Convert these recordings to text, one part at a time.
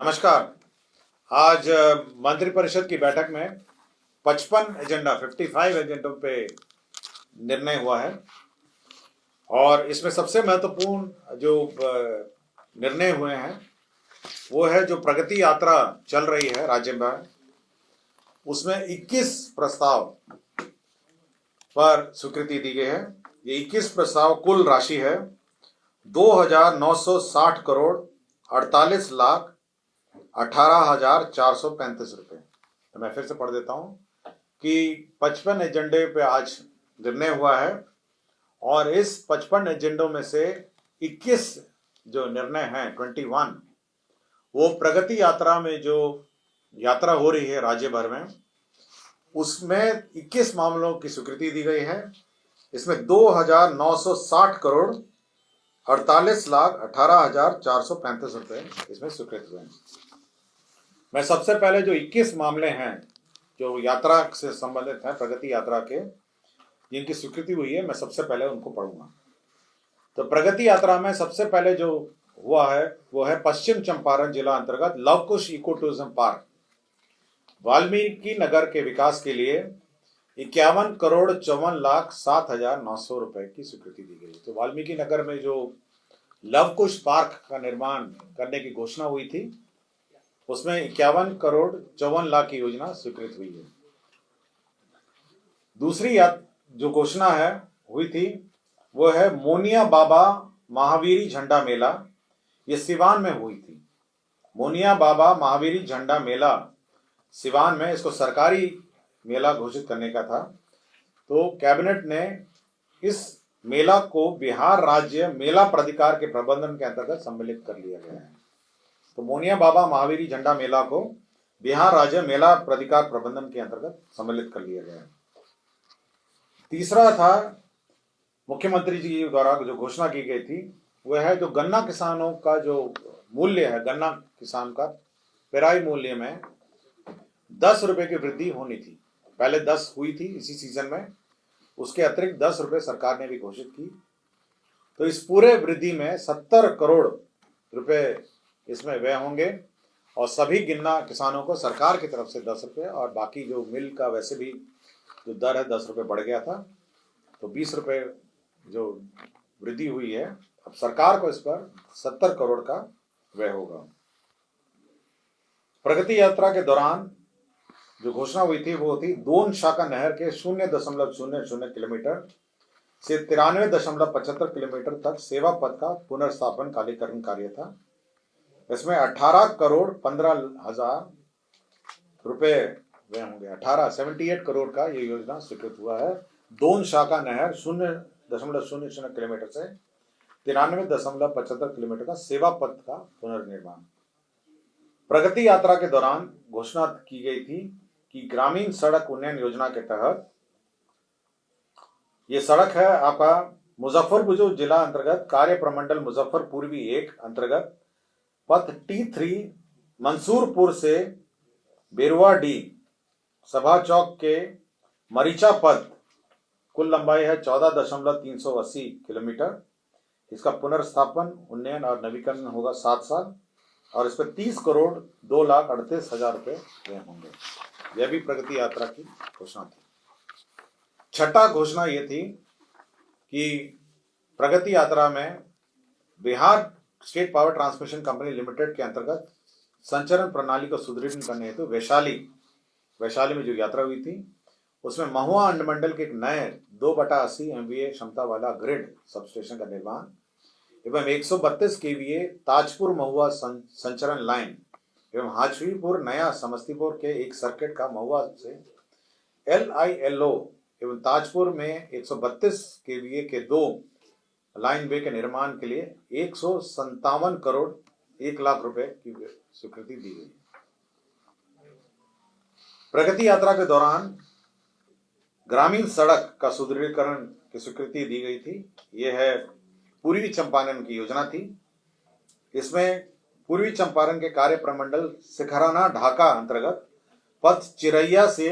नमस्कार। आज मंत्रिपरिषद की बैठक में 55 एजेंडों पे निर्णय हुआ है और इसमें सबसे महत्वपूर्ण जो निर्णय हुए हैं वो है जो प्रगति यात्रा चल रही है राज्य में, उसमें 21 प्रस्ताव पर स्वीकृति दी गई है। ये 21 प्रस्ताव कुल राशि है 2,960 करोड़ 48 लाख 18,435 रुपये। तो मैं फिर से पढ़ देता हूं कि 55 एजेंडे पे आज निर्णय हुआ है और इस 55 एजेंडों में से 21 जो निर्णय हैं 21 वो प्रगति यात्रा में जो यात्रा हो रही है राज्य भर में, उसमें 21 मामलों की स्वीकृति दी गई है। इसमें 2,960 करोड़ 48 लाख 18,435 रुपये इसमें स्वीकृत हुए हैं। मैं सबसे पहले जो 21 मामले हैं जो यात्रा से संबंधित हैं, प्रगति यात्रा के, जिनकी स्वीकृति हुई है, मैं सबसे पहले उनको पढ़ूंगा। तो प्रगति यात्रा में सबसे पहले जो हुआ है वो है पश्चिम चंपारण जिला अंतर्गत Lavkush eco tourism park Valmiki Nagar के विकास के लिए 51 करोड़ 54 लाख 7,900 रुपए की स्वीकृति दी गई। तो वाल्मीकि नगर में जो लवकुश पार्क का निर्माण करने की घोषणा हुई थी, उसमें 51 करोड़ 54 लाख की योजना स्वीकृत हुई है। दूसरी जो घोषणा है हुई थी वो है मोनिया बाबा महावीरी झंडा मेला। ये सिवान में हुई थी। मोनिया बाबा महावीरी झंडा मेला सिवान में, इसको सरकारी मेला घोषित करने का था। तो कैबिनेट ने इस मेला को बिहार राज्य मेला प्राधिकार के प्रबंधन के अंतर्गत सम्मिलित कर लिया गया है। तो मोनिया बाबा महावीरी झंडा मेला को बिहार राज्य मेला प्राधिकार प्रबंधन के अंतर्गत सम्मिलित कर लिया गया है। तीसरा था मुख्यमंत्री जी द्वारा जो घोषणा की गई थी वह है जो गन्ना किसानों का जो मूल्य है, गन्ना किसान का पेराई मूल्य में 10 रुपए की वृद्धि होनी थी। पहले 10 हुई थी इसी सीजन में, उसके अतिरिक्त 10 रुपए सरकार ने भी घोषित की। तो इस पूरे वृद्धि में 70 करोड़ रुपए इसमें व्यय होंगे और सभी गन्ना किसानों को सरकार की तरफ से 10 रुपये और बाकी जो मिल का वैसे भी जो दर है 10 रुपये बढ़ गया था, तो 20 रुपये जो वृद्धि हुई है, अब सरकार को इस पर 70 करोड़ का व्यय होगा। प्रगति यात्रा के दौरान जो घोषणा हुई थी वो थी दोन शाखा नहर के 0.00 किलोमीटर से 93.75 किलोमीटर तक सेवा पथ का पुनर्स्थापन कालीकरण कार्य था। इसमें 18 करोड़ 15,000 रुपए व्यय होंगे। 78 करोड़ का ये योजना स्वीकृत हुआ है। दोन शाखा नहर 0.00 किलोमीटर से 93.75 किलोमीटर का सेवा पथ का पुनर्निर्माण। प्रगति यात्रा के दौरान घोषणा की गई थी कि ग्रामीण सड़क उन्नयन योजना के तहत ये सड़क है आपका मुजफ्फरपुर जो जिला अंतर्गत कार्य प्रमंडल मुजफ्फर पूर्वी 1 अंतर्गत पथ T3 मंसूरपुर से बेरुआ डी सभा चौक के मरीचा पथ, कुल लंबाई है 14.380 किलोमीटर। इसका पुनर्स्थापन, उन्नयन और नवीकरण होगा 7 साल और इस पर 30 करोड़ 2,38,000 रुपये व्यय होंगे। यह भी प्रगति यात्रा की घोषणा थी। छठा घोषणा ये थी कि प्रगति यात्रा में Bihar state power transmission company limited के अंतर्गत संचरण प्रणाली को सुदृढ़ करने हेतु वैशाली में जो यात्रा हुई थी उसमें महुआ अंडमंडल के एक नए 2/80 MVA क्षमता वाला ग्रिड सबस्टेशन का निर्माण एवं 132 KVA ताजपुर महुआ संचरण लाइन एवं हाजीपुर नया समस्तीपुर के एक सर्किट का महुआ से LILO एवं ताजपुर में 132 KVA के 2 लाइन वे के निर्माण के लिए 157 करोड़ 1 लाख रुपए की स्वीकृति दी गई। प्रगति यात्रा के दौरान ग्रामीण सड़क का सुदृढ़ीकरण की स्वीकृति दी गई थी। यह है पूर्वी चंपारण की योजना थी। इसमें पूर्वी चंपारण के कार्य प्रमंडल सिखराना ढाका अंतर्गत पथ चिरैया से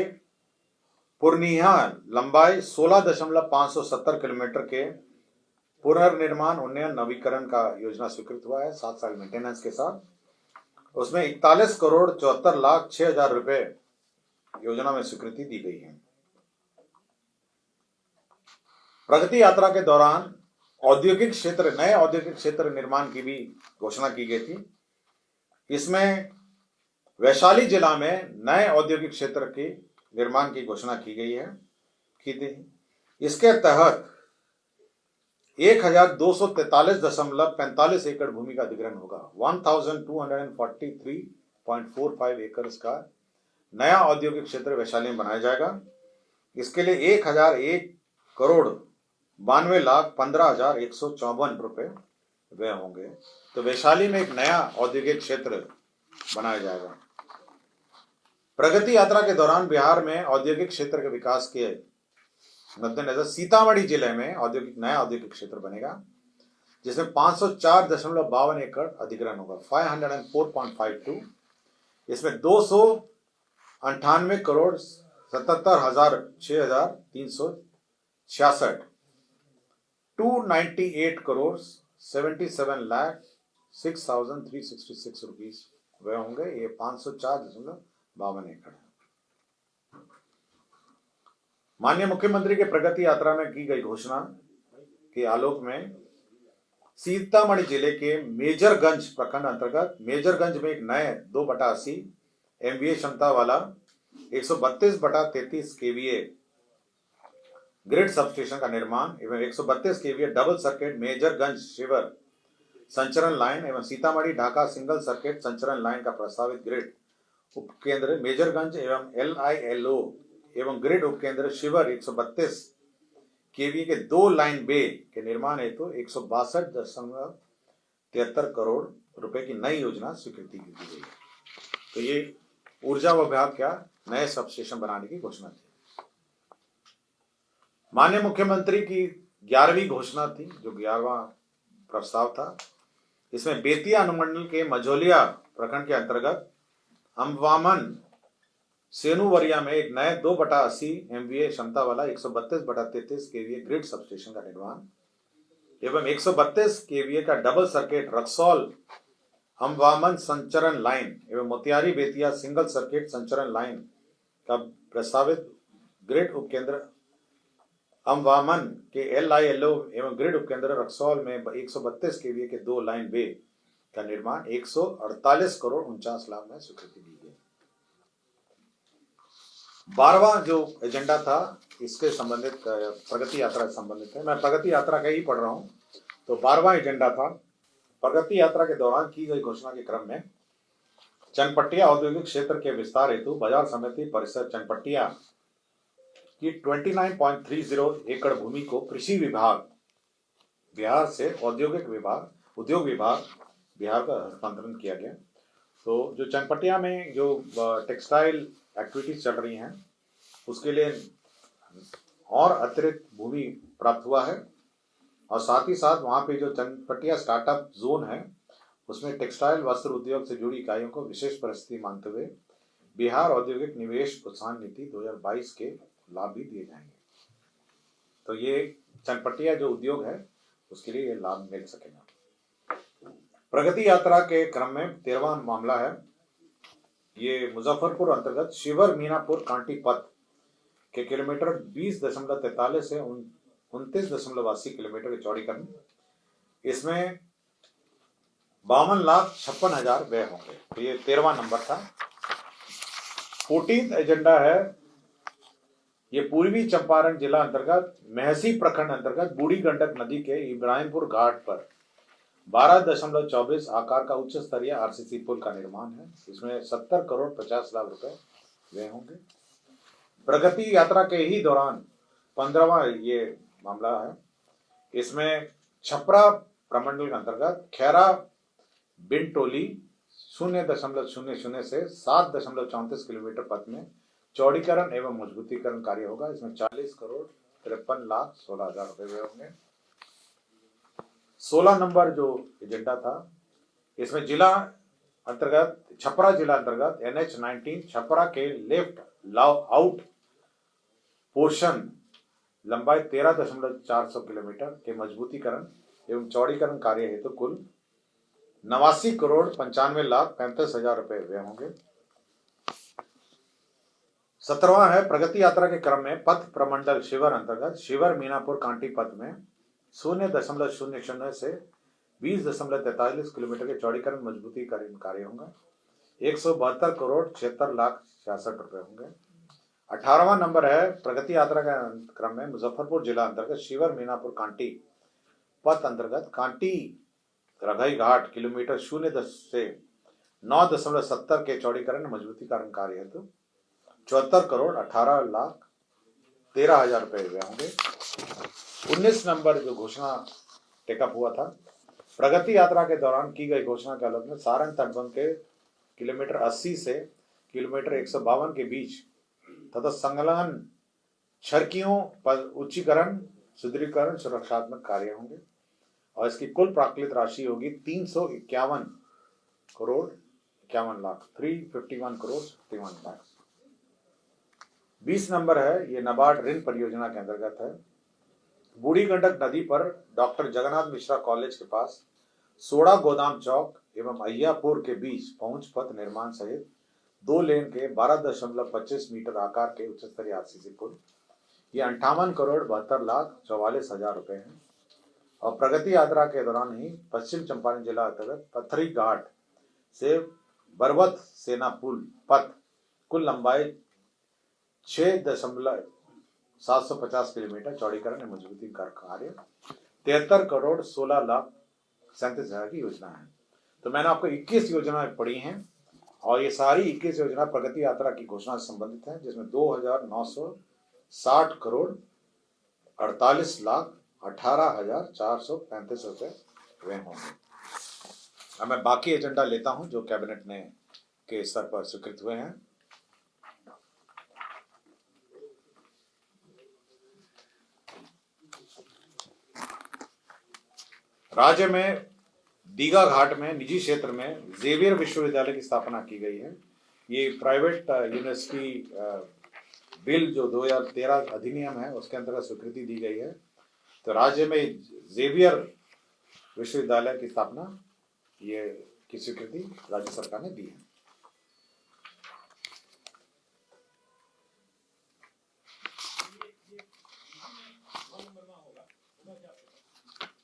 पूर्णिया लंबाई 16.570 किलोमीटर के पुनर्निर्माण उन्नयन नवीकरण का योजना स्वीकृत हुआ है 7 साल मेंटेनेंस के साथ। उसमें 41,74,06,000 रुपए योजना में स्वीकृति दी गई है। प्रगति यात्रा के दौरान नए औद्योगिक क्षेत्र निर्माण की भी घोषणा की गई थी। इसमें वैशाली जिला में नए औद्योगिक क्षेत्र के निर्माण की घोषणा की गई है इसके तहत 1243.45 एकड़ भूमि का अधिग्रहण होगा। 1243.45 एकड़ का नया औद्योगिक क्षेत्र वैशाली में बनाया जाएगा। इसके लिए 1,01,92,15,154 रुपए व्यय होंगे। तो वैशाली में एक नया औद्योगिक क्षेत्र बनाया जाएगा। प्रगति यात्रा के दौरान बिहार में औद्योगिक क्षेत्र के विकास के मद्देनजर सीतामढ़ी जिले में नया औद्योगिक क्षेत्र बनेगा, जिसमें 504.52 एकड़ अधिग्रहण होगा, 504.52। इसमें 298,77,06,366 298,77,06,366 रुपीज वह होंगे। ये 504.52 एकड़ है। माननीय मुख्यमंत्री के प्रगति यात्रा में की गई घोषणा के आलोक में सीतामढ़ी जिले के मेजरगंज प्रखंड अंतर्गत मेजरगंज में एक नए 2/80 MVA क्षमता वाला 132/33 KVA ग्रिड सबस्टेशन का निर्माण एवं 132 KVA डबल सर्किट मेजरगंज शिवर संचरण लाइन एवं सीतामढ़ी ढाका सिंगल सर्किट संचरण लाइन का प्रस्तावित ग्रिड उपकेंद्र मेजरगंज एवं LILO एवं ग्रिड उपकेंद्र शिवर 132 KVA के 2 लाइन बे के निर्माण हेतु 162.73 करोड़ रुपए की नई योजना स्वीकृति की गई है। तो ये ऊर्जा विभाग का नए सबस्टेशन बनाने की घोषणा थी। माननीय मुख्यमंत्री की 11वीं घोषणा थी, जो 11वां प्रस्ताव था। इसमें बेतिया अनुमंडल के मझौलिया प्रखंड के अंतर्गत अम्बावन सेनुवरिया में एक नए 2/80 MVA क्षमता वाला 132/33 KVA ग्रिड सबस्टेशन का निर्माण एवं 132 KVA का डबल सर्किट रक्सौल अम्बावन संचरण लाइन एवं मोतिहारी बेतिया सिंगल सर्किट संचरण लाइन का प्रस्तावित ग्रिड उपकेंद्र अम्बावन के LILO एवं ग्रिड उपकेंद्र रक्सौल में 132 KVA के 2 लाइन बे का निर्माण 148,49,00,000 में स्वीकृति दी गई। 12वां जो एजेंडा था इसके संबंधित प्रगति यात्रा से संबंधित है। मैं प्रगति यात्रा का ही पढ़ रहा हूं। तो 12वां एजेंडा था प्रगति यात्रा के दौरान की गई घोषणा के क्रम में चनपटिया औद्योगिक क्षेत्र के विस्तार हेतु बाजार समिति परिसर चनपटिया की 29.30 एकड़ भूमि को कृषि विभाग बिहार से उद्योग विभाग बिहार का हस्तांतरण किया गया। तो जो चनपटिया में जो टेक्सटाइल एक्टिविटीज चल रही हैं उसके लिए और अतिरिक्त भूमि प्राप्त हुआ है और साथ ही साथ वहाँ पे जो चनपटिया स्टार्टअप जोन है उसमें टेक्सटाइल वस्त्र उद्योग से जुड़ी इकाइयों को विशेष परिस्थिति मानते हुए बिहार औद्योगिक निवेश प्रोत्साहन नीति 2022 के लाभ भी दिए जाएंगे। तो ये चनपटिया जो उद्योग है उसके लिए ये लाभ मिल सकेगा। प्रगति यात्रा के क्रम में 13वां मामला है, ये मुजफ्फरपुर अंतर्गत शिवर मीनापुर कांटी पथ के किलोमीटर 20.43 से 29.80 किलोमीटर के चौड़ीकरण, इसमें 52,56,000 व्यय होंगे। तो ये 13वां नंबर था। 14th एजेंडा है, ये पूर्वी चंपारण जिला अंतर्गत महसी प्रखंड अंतर्गत बूढ़ी गंडक नदी के इब्राहिमपुर घाट पर 12.24 आकार का उच्च स्तरीय RCC पुल का निर्माण है। इसमें 70,50,00,000 रुपए व्यय होंगे। प्रगति यात्रा के ही दौरान 15वां ये मामला है, इसमें छपरा प्रमंडल के अंतर्गत खैरा बिनटोली 0.00 से 7.34 किलोमीटर पथ में चौड़ीकरण एवं मजबूतीकरण कार्य होगा। इसमें 40,53,16,000 रुपए व्यय होंगे। 16 नंबर जो एजेंडा था, इसमें जिला अंतर्गत छपरा जिला अंतर्गत NH-19 छपरा के लेफ्ट आउट पोर्शन लंबाई 13.400 किलोमीटर के मजबूतीकरण एवं चौड़ीकरण कार्य हेतु कुल 89,95,35,35,000 रुपए व्यय होंगे। 17वां है प्रगति यात्रा के क्रम में पथ प्रमंडल शिवर अंतर्गत शिवर मीनापुर कांटी पथ में 0.00 से 20.43 किलोमीटर के चौड़ीकरण मजबूतीकरण कार्य होगा। 172,76,66 रुपए होंगे। 18वां नंबर है प्रगति यात्रा के क्रम में मुजफ्फरपुर जिला अंतर्गत शिवर मीनापुर कांटी पथ अंतर्गत कांटी रघई घाट किलोमीटर 0 से 9.70 के चौड़ीकरण मजबूतीकरण कार्य हेतु 74,18,13,000 रुपए व्यय होंगे। 19 नंबर जो घोषणा टेकअप हुआ था प्रगति यात्रा के दौरान की गई घोषणा के आलोक में सारण तटबंध के किलोमीटर 80 से किलोमीटर 152 के बीच तथा संलग्न छरकियों पर उच्चीकरण सुदृढ़ीकरण सुरक्षात्मक कार्य होंगे और इसकी कुल प्राकृतिक राशि होगी 351 करोड़ 51 लाख 351 करोड़ 51 लाख। 20 नंबर है ये नाबार्ड ऋण परियोजना के अंतर्गत है। बूढ़ी गंडक नदी पर डॉक्टर जगन्नाथ मिश्रा कॉलेज के पास सोड़ा गोदाम चौक एवं अय्यापुर के बीच पहुंच पथ निर्माण सहित 2 लेन के 12.25 मीटर आकार के उच्च स्तरीय आरसीसी पुल ये 58 करोड़ 72 लाख 44,000 रुपए हैं। और प्रगति यात्रा के दौरान ही पश्चिम चंपारण जिला अंतर्गत पथरी घाट से बरबत सेना पुल पथ कुल लंबाई 6.750 किलोमीटर चौड़ीकरण एवं मजबूती कार्य 73 करोड़ 16 लाख 37,000 की योजना है। तो मैंने आपको 21 योजनाएं पढ़ी हैं और ये सारी 21 योजना प्रगति यात्रा की घोषणा से संबंधित है जिसमें 2,960 करोड़ 48 लाख 18,435 रुपए व्यय होंगे। अब मैं बाकी एजेंडा लेता हूं जो कैबिनेट ने के स्तर पर स्वीकृत हुए हैं। राज्य में दीघा घाट में निजी क्षेत्र में जेवियर विश्वविद्यालय की स्थापना की गई है। ये प्राइवेट यूनिवर्सिटी बिल जो 2013 अधिनियम है उसके अंतर्गत स्वीकृति दी गई है। तो राज्य में जेवियर विश्वविद्यालय की स्थापना ये की स्वीकृति राज्य सरकार ने दी है।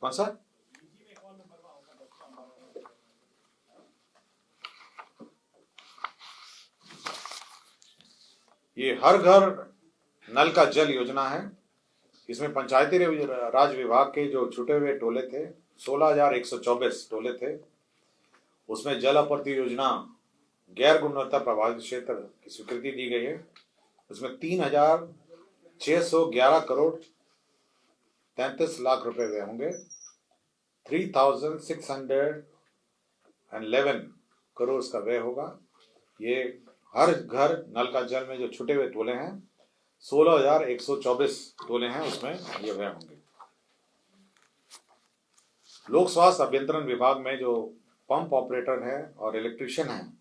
कौन सा? ये हर घर नल का जल योजना है। इसमें पंचायती राज विभाग के जो छूटे हुए टोले थे 16,124 टोले थे उसमें जल आपूर्ति योजना गैर गुणवत्ता प्रभावित क्षेत्र की स्वीकृति दी गई है। उसमें 3,611 करोड़ 33 लाख रुपए व्यय होंगे। 3,611 करोड़ का व्यय होगा। ये हर घर नल का जल में जो छूटे हुए टोले हैं 16,124 टोले हैं उसमें ये व्यय होंगे। लोक स्वास्थ्य अभियंत्रण विभाग में जो पंप ऑपरेटर है और इलेक्ट्रीशियन है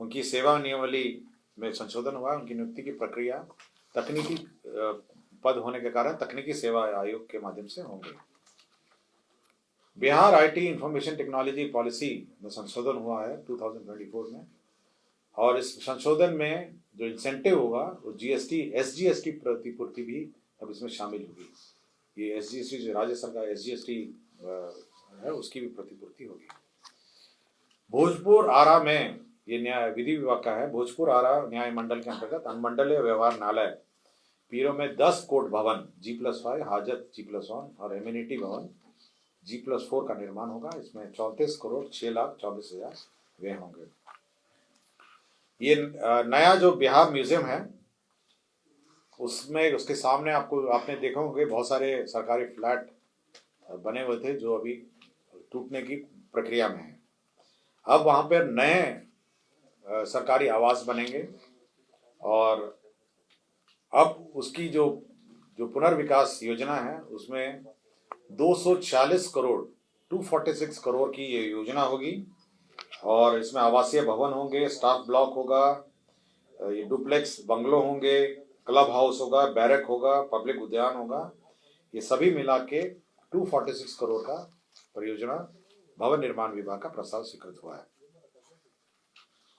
उनकी सेवा नियमावली में संशोधन हुआ है। उनकी नियुक्ति की प्रक्रिया तकनीकी पद होने के कारण तकनीकी सेवा आयोग के माध्यम से होंगे। Bihar IT information technology policy में संशोधन हुआ है 2024 में और इस संशोधन में जो इंसेंटिव होगा वो जीएसटी एसजीएसटी प्रतिपूर्ति भी अब इसमें शामिल होगी। ये एसजीएसटी जो राज्य सरकार एसजीएसटी है उसकी भी प्रतिपूर्ति होगी। भोजपुर आरा में ये न्याय विधि विभाग का है। भोजपुर आरा न्याय मंडल के अंतर्गत अनुमंडलीय व्यवहार न्यायालय पीरो में 10 कोर्ट भवन G+5 हाजत G+1 और एम्यूनिटी भवन G+4 का निर्माण होगा। इसमें 34 करोड़ 6 लाख 24,000 व्यय होंगे। ये नया जो बिहार म्यूजियम है उसमें उसके सामने आपने देखा होंगे बहुत सारे सरकारी फ्लैट बने हुए थे जो अभी टूटने की प्रक्रिया में है। अब वहाँ पर नए सरकारी आवास बनेंगे और अब उसकी जो पुनर्विकास योजना है उसमें 246 करोड़ 246 करोड़ की ये योजना होगी और इसमें आवासीय भवन होंगे, स्टाफ ब्लॉक होगा, ये डुप्लेक्स बंगलो होंगे, क्लब हाउस होगा, बैरक होगा, पब्लिक उद्यान होगा। ये सभी मिला के 246 करोड़ का परियोजना भवन निर्माण विभाग का प्रस्ताव स्वीकृत हुआ है।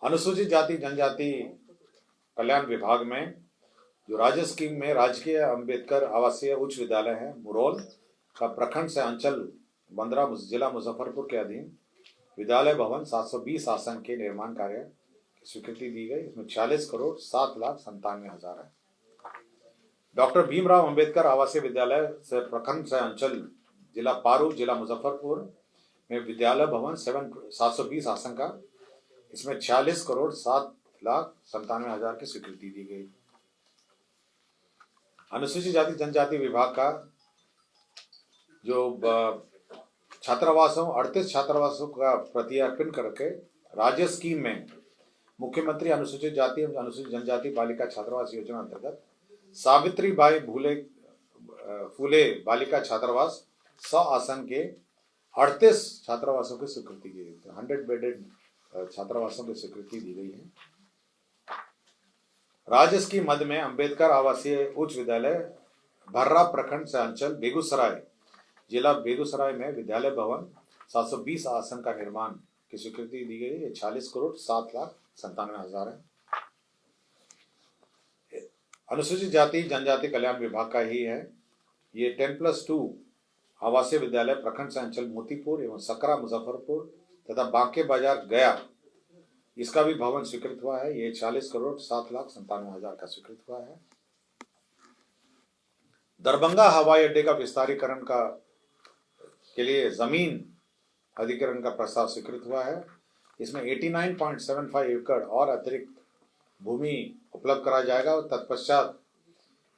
अनुसूचित जाति जनजाति कल्याण विभाग में जो राज्य स्कीम में राजकीय अंबेडकर आवासीय उच्च विद्यालय है मुरौल का प्रखंड से अंचल 15 जिला मुजफ्फरपुर के अधीन विद्यालय भवन 720 आसन के निर्माण कार्य की स्वीकृति दी गई। इसमें 46,07,97,000 है। डॉक्टर भीमराव अंबेडकर आवासीय विद्यालय से प्रखंड से अंचल जिला पारू जिला मुजफ्फरपुर में विद्यालय भवन 720 आसन का, इसमें 46,07,97,000 की स्वीकृति दी गई। अनुसूचित जाति जनजाति विभाग का जो छात्रावासों 38 छात्रावासों का प्रत्यार्पण करके राज्य स्कीम में मुख्यमंत्री अनुसूचित जाति एवं अनुसूचित जनजाति बालिका छात्रावास योजना अंतर्गत सावित्रीबाई फूले बालिका छात्रावास 100 आसन के 38 छात्रावासों की स्वीकृति दी गई। 100 बेडेड छात्रावासों की स्वीकृति दी गई है। राज्य स्कीम मध्य में अंबेडकर आवासीय उच्च विद्यालय भर्रा प्रखंड से अंचल बेगूसराय जिला बेगूसराय में विद्यालय भवन 720 आसन का निर्माण की स्वीकृति दी गई। ये 46,07,97,000 है। अनुसूचित जाति जनजाति कल्याण विभाग का ही है। ये 10+2 आवासीय विद्यालय प्रखंड से अंचल मोतीपुर एवं सकरा मुजफ्फरपुर तथा बांके बाजार गया, इसका भी भवन स्वीकृत हुआ है। ये 40,07,97,000 का स्वीकृत हुआ है। दरभंगा हवाई अड्डे का विस्तारीकरण के लिए जमीन अधिग्रहण का प्रस्ताव स्वीकृत हुआ है। इसमें 89.75 एकड़ और अतिरिक्त भूमि उपलब्ध कराया जाएगा और तत्पश्चात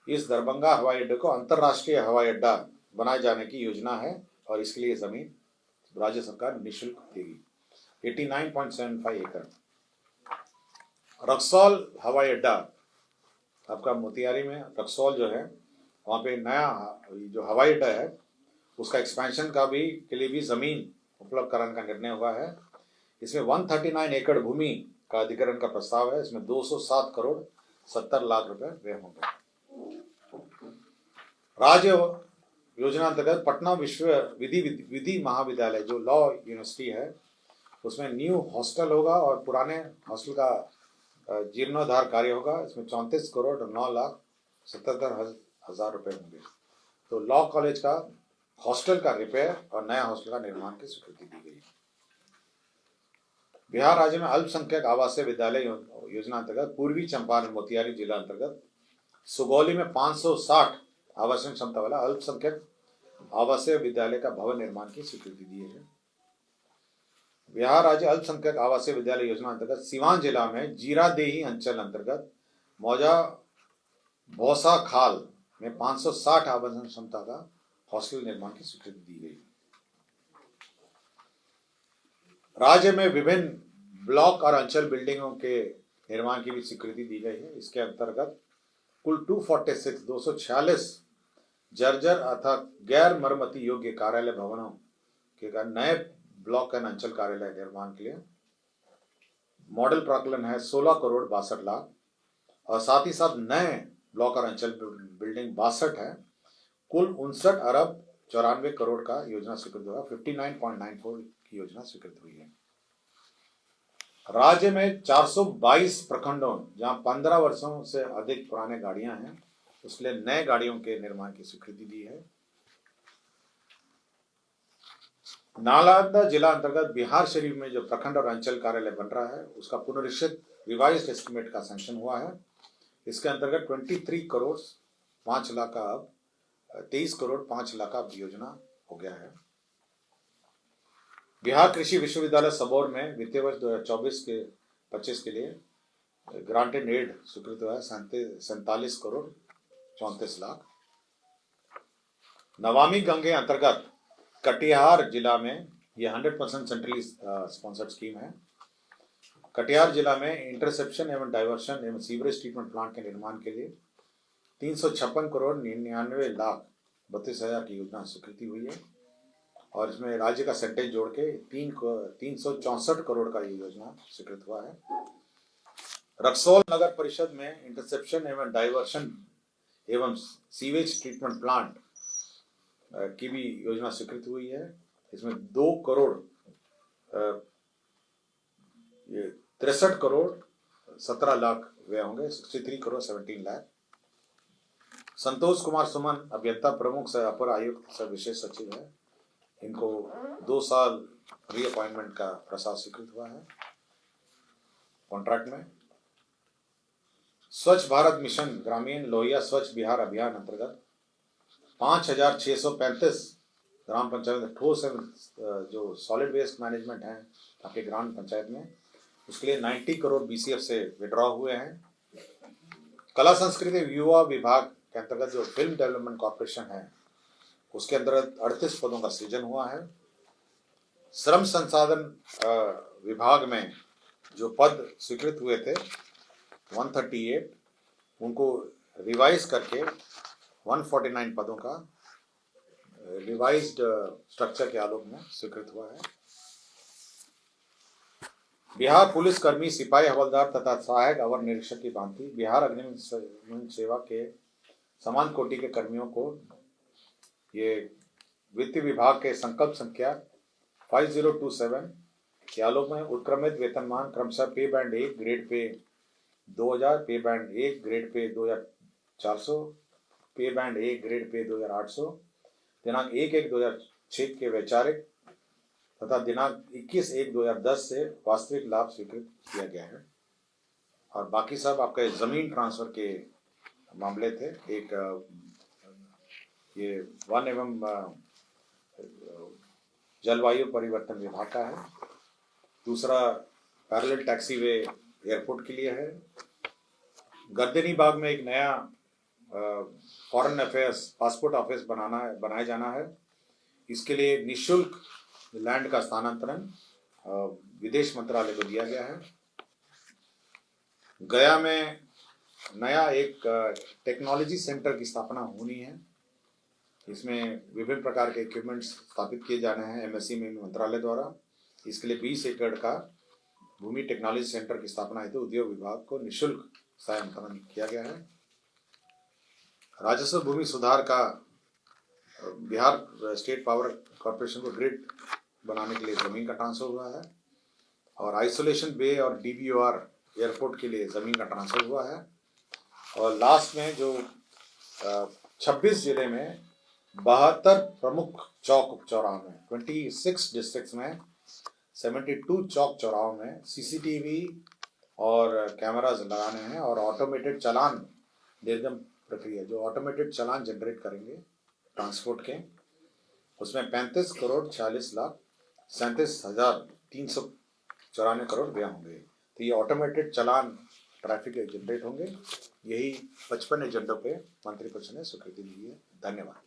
इस दरभंगा हवाई अड्डे को अंतर्राष्ट्रीय हवाई अड्डा बनाए जाने की योजना है और इसके लिए जमीन राज्य सरकार निःशुल्क देगी। 89.75 एकड़। रक्सौल हवाई अड्डा आपका मोतिहारी में रक्सौल जो है, वहाँ पे नया जो हवाई अड्डा है उसका एक्सपेंशन के लिए भी जमीन उपलब्ध कराने का निर्णय हुआ है। इसमें 139 एकड़ भूमि का अधिग्रहण का प्रस्ताव है। इसमें 207,70,00,000 रुपए व्यय होंगे। राज्य योजना अंतर्गत पटना विश्व विधि महाविद्यालय जो लॉ यूनिवर्सिटी है उसमें न्यू हॉस्टल होगा और पुराने हॉस्टल का जीर्णोद्धार कार्य होगा। इसमें 34,09,77,000 रुपए होंगे। तो लॉ कॉलेज का हॉस्टल का रिपेयर और नया हॉस्टल का निर्माण की स्वीकृति दी गई। बिहार राज्य में अल्पसंख्यक आवासीय विद्यालय योजना अंतर्गत पूर्वी चंपारण मोतिहारी जिला अंतर्गत सुगौली में 560 आवासन क्षमता वाला अल्पसंख्यक आवासीय विद्यालय का भवन निर्माण की स्वीकृति दी है। बिहार राज्य अल्पसंख्यक आवासीय विद्यालय योजना अंतर्गत सीवान जिला में जीरादेही अंचल अंतर्गत मौजा भौसा खाल में 560 आवासन क्षमता का हॉस्टल निर्माण की स्वीकृति दी गई। राज्य में विभिन्न ब्लॉक और अंचल बिल्डिंगों के निर्माण की भी स्वीकृति दी गई है। इसके अंतर्गत कुल 246 जर्जर अथवा गैर मरम्मती योग्य कार्यालय भवनों के नए ब्लॉक एंड अंचल कार्यालय निर्माण के लिए मॉडल प्राकलन है 16,62,00,000 और साथ ही साथ नए ब्लॉक और अंचल बिल्डिंग 62 है। कुल 59,94,00,00,000 का योजना स्वीकृत हुआ। 59.94 की योजना स्वीकृत हुई है। राज्य में 422 प्रखंडों जहां 15 वर्षों से अधिक पुराने गाड़ियां हैं उसके लिए नए गाड़ियों के निर्माण की स्वीकृति दी है। नालंदा जिला अंतर्गत बिहार शरीफ में जो प्रखंड और अंचल कार्यालय बन रहा है उसका पुनरीक्षित रिवाइज्ड एस्टिमेट का सैंक्शन हुआ है। इसके अंतर्गत 23,05,00,000 का अब 23,05,00,000 का योजना हो गया है। बिहार कृषि विश्वविद्यालय सबौर में वित्तीय वर्ष 2024-25 के लिए ग्रांटेड एड स्वीकृत हुआ है 47,34,34,00,000। नमामि गंगे अंतर्गत कटिहार जिला में यह 100% सेंट्रली स्पॉन्सर्ड स्कीम है। कटिहार जिला में इंटरसेप्शन एवं डाइवर्शन एवं सीवरेज ट्रीटमेंट प्लांट के निर्माण के लिए 356,99,32,000 की योजना स्वीकृति हुई है और इसमें राज्य का सेंटेज जोड़ के 364 करोड़ का ये योजना स्वीकृत हुआ है। रक्सौल नगर परिषद में इंटरसेप्शन एवं डाइवर्शन एवं सीवेज ट्रीटमेंट प्लांट की भी योजना स्वीकृत हुई है। इसमें 2 करोड़ ये 63 करोड़ 17 लाख व्यय होंगे, 63 करोड़ 17 लाख। संतोष कुमार सुमन अभियंता प्रमुख से अपर आयुक्त से विशेष सचिव है, इनको 2 साल रीअपॉइंटमेंट का प्रस्ताव स्वीकृत हुआ है कॉन्ट्रैक्ट में। स्वच्छ भारत मिशन ग्रामीण लोहिया स्वच्छ बिहार अभियान अंतर्गत 5,635 ग्राम पंचायत ठोस जो सॉलिड वेस्ट मैनेजमेंट है आपके ग्राम पंचायत में, उसके लिए 90 करोड़ BCF से विड्रॉ हुए हैं। कला संस्कृति युवा विभाग के अंतर्गत जो फिल्म डेवलपमेंट कॉर्पोरेशन है उसके अंतर्गत 38 पदों का सृजन हुआ है। श्रम संसाधन विभाग में जो पद स्वीकृत हुए थे 138, उनको रिवाइज करके 149 पदों का रिवाइज्ड स्ट्रक्चर के आलोक में स्वीकृत हुआ है। बिहार पुलिस कर्मी सिपाही हवलदार तथा सहायक अवर निरीक्षक की भांति बिहार अग्निशमन सेवा के समान कोटि के कर्मियों को ये वित्त विभाग के संकल्प संख्या 5027 के आलोक में उत्क्रमित वेतनमान क्रमशः पे बैंड 1 ग्रेड पे 2000, पे बैंड 1 ग्रेड पे 2400, पे बैंड 1 ग्रेड पे 2800 दिनांक 1/1/2006 के वैचारिक तथा दिनांक 21/1/2010 से वास्तविक लाभ स्वीकृत किया गया है। और बाकी सब आपके जमीन ट्रांसफर के मामले थे। एक ये वन एवं जलवायु परिवर्तन विभाग का है, दूसरा पैरेलल टैक्सीवे एयरपोर्ट के लिए है। गर्दनी बाग में एक नया फॉरेन अफेयर्स पासपोर्ट ऑफिस बनाया जाना है। इसके लिए निःशुल्क लैंड का स्थानांतरण विदेश मंत्रालय को दिया गया है। गया में नया एक टेक्नोलॉजी सेंटर की स्थापना होनी है। इसमें विभिन्न प्रकार के इक्विपमेंट्स स्थापित किए जाने हैं MSEME मंत्रालय द्वारा। इसके लिए 20 एकड़ का भूमि टेक्नोलॉजी सेंटर की स्थापना हेतु उद्योग विभाग को निःशुल्क सहायता किया गया है। राजस्व भूमि सुधार का बिहार स्टेट पावर कॉर्पोरेशन को ग्रिड बनाने के लिए जमीन का ट्रांसफर हुआ है। और आइसोलेशन बे और DBOR एयरपोर्ट के लिए जमीन का ट्रांसफर हुआ है। और लास्ट में जो 26 जिले में 72 प्रमुख चौक चौराहों में 26 डिस्ट्रिक्ट्स में 72 चौक चौराहों में CCTV और कैमराज लगाने हैं। और ऑटोमेटेड चालान निर्गम प्रक्रिया जो ऑटोमेटेड चालान जनरेट करेंगे ट्रांसपोर्ट के, उसमें 35 करोड़ 40 लाख 37,394 करोड़ व्यय होंगे। तो ये ऑटोमेटेड चालान ट्रैफिक जनरेट होंगे। यही 55 एजेंडों पे मंत्रिपरिषद ने स्वीकृति दी है। धन्यवाद।